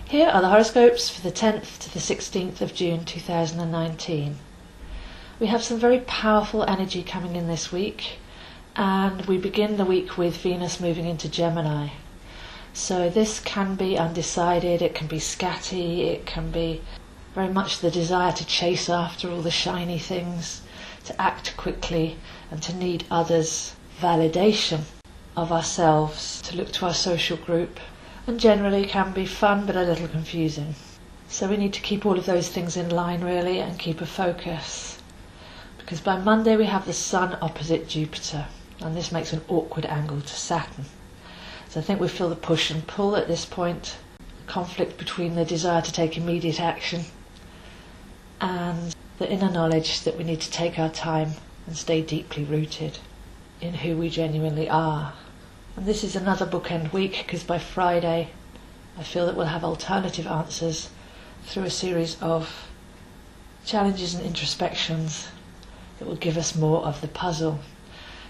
Here are the horoscopes for the 10th to the 16th of June 2019. We have some very powerful energy coming in this week, and we begin the week with Venus moving into Gemini. So this can be undecided, it can be scatty, it can be very much the desire to chase after all the shiny things, to act quickly and to need others' validation of ourselves, to look to our social group, and generally can be fun but a little confusing. So we need to keep all of those things in line really and keep a focus, because by Monday we have the Sun opposite Jupiter, and this makes an awkward angle to Saturn. So I think we feel the push and pull at this point, conflict between the desire to take immediate action and the inner knowledge that we need to take our time and stay deeply rooted in who we genuinely are. And this is another bookend week, because by Friday I feel that we'll have alternative answers through a series of challenges and introspections that will give us more of the puzzle.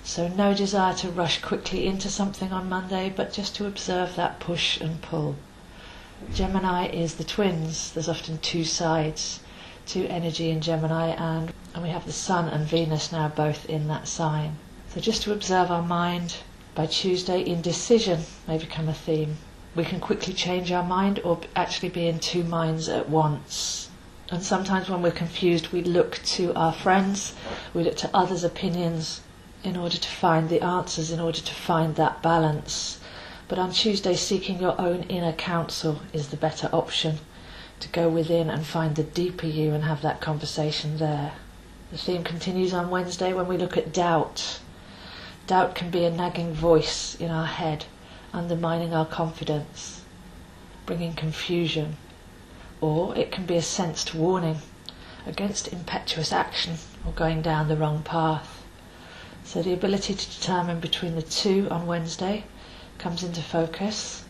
So no desire to rush quickly into something on Monday, but just to observe that push and pull. Gemini is the twins. There's often two sides to energy in Gemini, and we have the Sun and Venus now both in that sign. So just to observe our mind. By Tuesday, indecision may become a theme. We can quickly change our mind or actually be in two minds at once. And sometimes when we're confused, we look to our friends, we look to others' opinions in order to find the answers, in order to find that balance. But on Tuesday, seeking your own inner counsel is the better option, to go within and find the deeper you and have that conversation there. The theme continues on Wednesday when we look at doubt. Doubt can be a nagging voice in our head, undermining our confidence, bringing confusion, or it can be a sensed warning against impetuous action or going down the wrong path. So the ability to determine between the two on Wednesday comes into focus,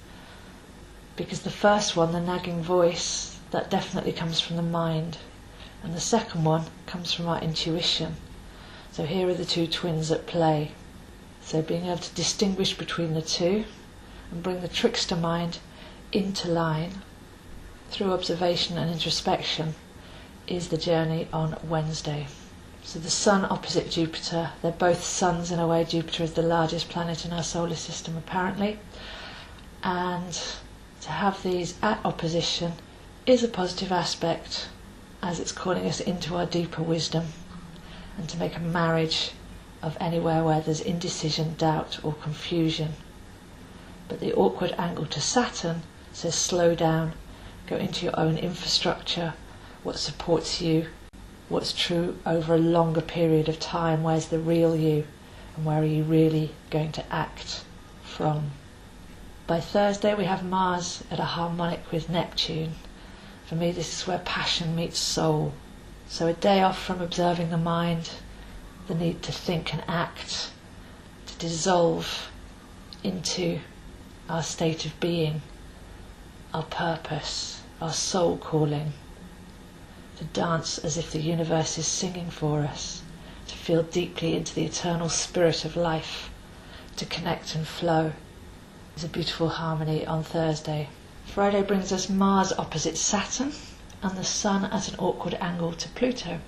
because the first one, the nagging voice, that definitely comes from the mind, and the second one comes from our intuition. So here are the two twins at play. So being able to distinguish between the two and bring the trickster mind into line through observation and introspection is the journey on Wednesday. So the Sun opposite Jupiter, they're both suns in a way. Jupiter is the largest planet in our solar system apparently, and to have these at opposition is a positive aspect, as it's calling us into our deeper wisdom and to make a marriage of anywhere where there's indecision, doubt or confusion. But the awkward angle to Saturn says slow down, go into your own infrastructure, what supports you, what's true over a longer period of time, where's the real you and where are you really going to act from. By Thursday we have Mars at a harmonic with Neptune. For me this is where passion meets soul. So a day off from observing the mind, the need to think and act, to dissolve into our state of being, our purpose, our soul calling, to dance as if the universe is singing for us, to feel deeply into the eternal spirit of life, to connect and flow. It's a beautiful harmony on Thursday. Friday brings us Mars opposite Saturn and the Sun at an awkward angle to Pluto.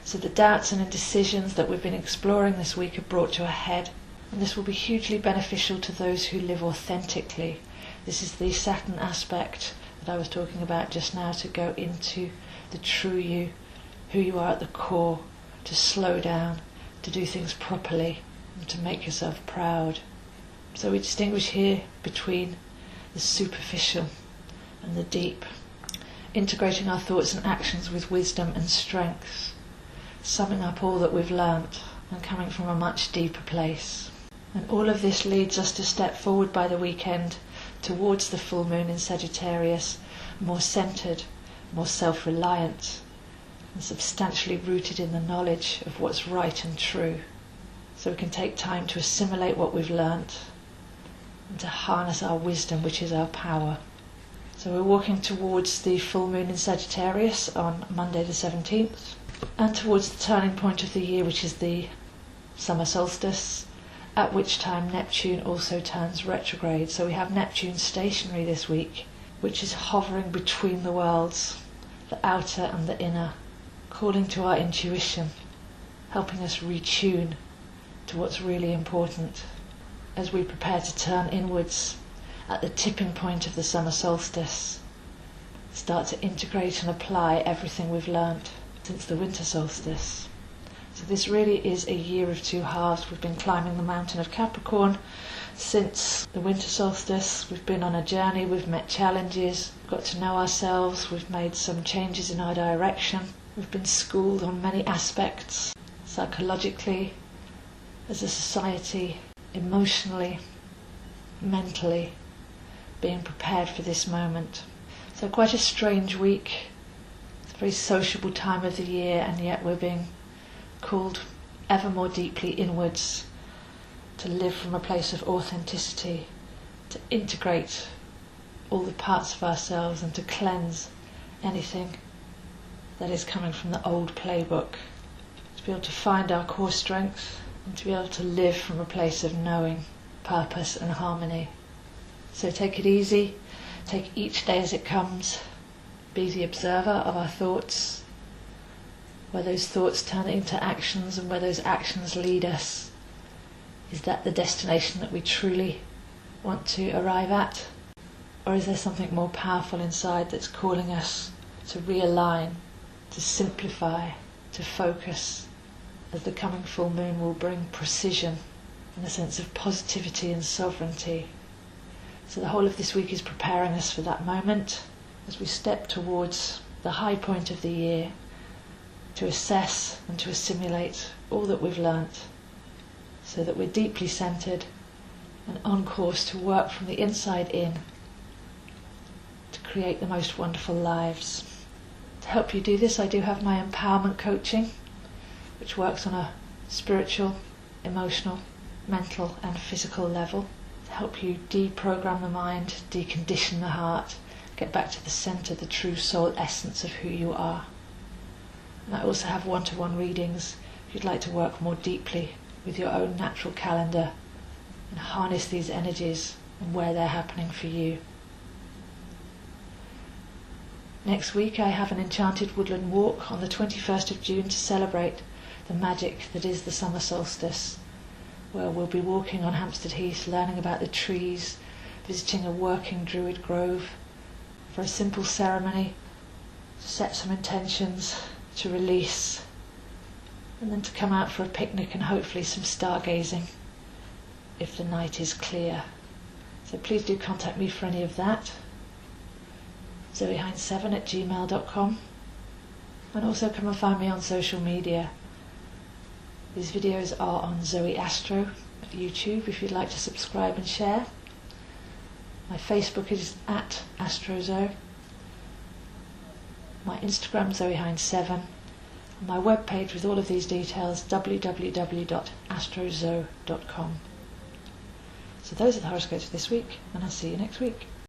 So the doubts and indecisions that we've been exploring this week are brought to a head, and this will be hugely beneficial to those who live authentically. This is the Saturn aspect that I was talking about just now, to go into the true you, who you are at the core, to slow down, to do things properly, and to make yourself proud. So we distinguish here between the superficial and the deep, integrating our thoughts and actions with wisdom and strength, summing up all that we've learnt and coming from a much deeper place. And all of this leads us to step forward by the weekend towards the full moon in Sagittarius, more centred, more self-reliant, and substantially rooted in the knowledge of what's right and true. So we can take time to assimilate what we've learnt and to harness our wisdom, which is our power. So we're walking towards the full moon in Sagittarius on Monday the 17th, and towards the turning point of the year, which is the summer solstice, at which time Neptune also turns retrograde. So we have Neptune stationary this week which is hovering between the worlds, the outer and the inner, calling to our intuition, helping us retune to what's really important as we prepare to turn inwards at the tipping point of the summer solstice, start to integrate and apply everything we've learnt since the winter solstice. So this really is a year of two halves. We've been climbing the mountain of Capricorn since the winter solstice. We've been on a journey, we've met challenges, got to know ourselves, we've made some changes in our direction. We've been schooled on many aspects, psychologically, as a society, emotionally, mentally, being prepared for this moment. So quite a strange week. It's a very sociable time of the year, and yet we're being called ever more deeply inwards to live from a place of authenticity, to integrate all the parts of ourselves and to cleanse anything that is coming from the old playbook, to be able to find our core strength and to be able to live from a place of knowing, purpose and harmony. So take it easy, take each day as it comes, be the observer of our thoughts, where those thoughts turn into actions and where those actions lead us. Is that the destination that we truly want to arrive at? Or is there something more powerful inside that's calling us to realign, to simplify, to focus, as the coming full moon will bring precision and a sense of positivity and sovereignty. So the whole of this week is preparing us for that moment as we step towards the high point of the year to assess and to assimilate all that we've learnt, so that we're deeply centred and on course to work from the inside in to create the most wonderful lives. To help you do this, I do have my empowerment coaching, which works on a spiritual, emotional, mental and physical level to help you deprogram the mind, decondition the heart, get back to the centre, the true soul essence of who you are. And I also have one-to-one readings if you'd like to work more deeply with your own natural calendar and harness these energies and where they're happening for you. Next week I have an enchanted woodland walk on the 21st of June to celebrate the magic that is the summer solstice, where we'll be walking on Hampstead Heath, learning about the trees, visiting a working druid grove for a simple ceremony, to set some intentions, to release, and then to come out for a picnic and hopefully some stargazing if the night is clear. So please do contact me for any of that. zoeheinz7@gmail.com, and also come and find me on social media. These videos are on Zoe Astro at YouTube if you'd like to subscribe and share. My Facebook is at AstroZo. My Instagram, ZoeHeinz7. And my webpage with all of these details, www.astrozo.com. So those are the horoscopes for this week, and I'll see you next week.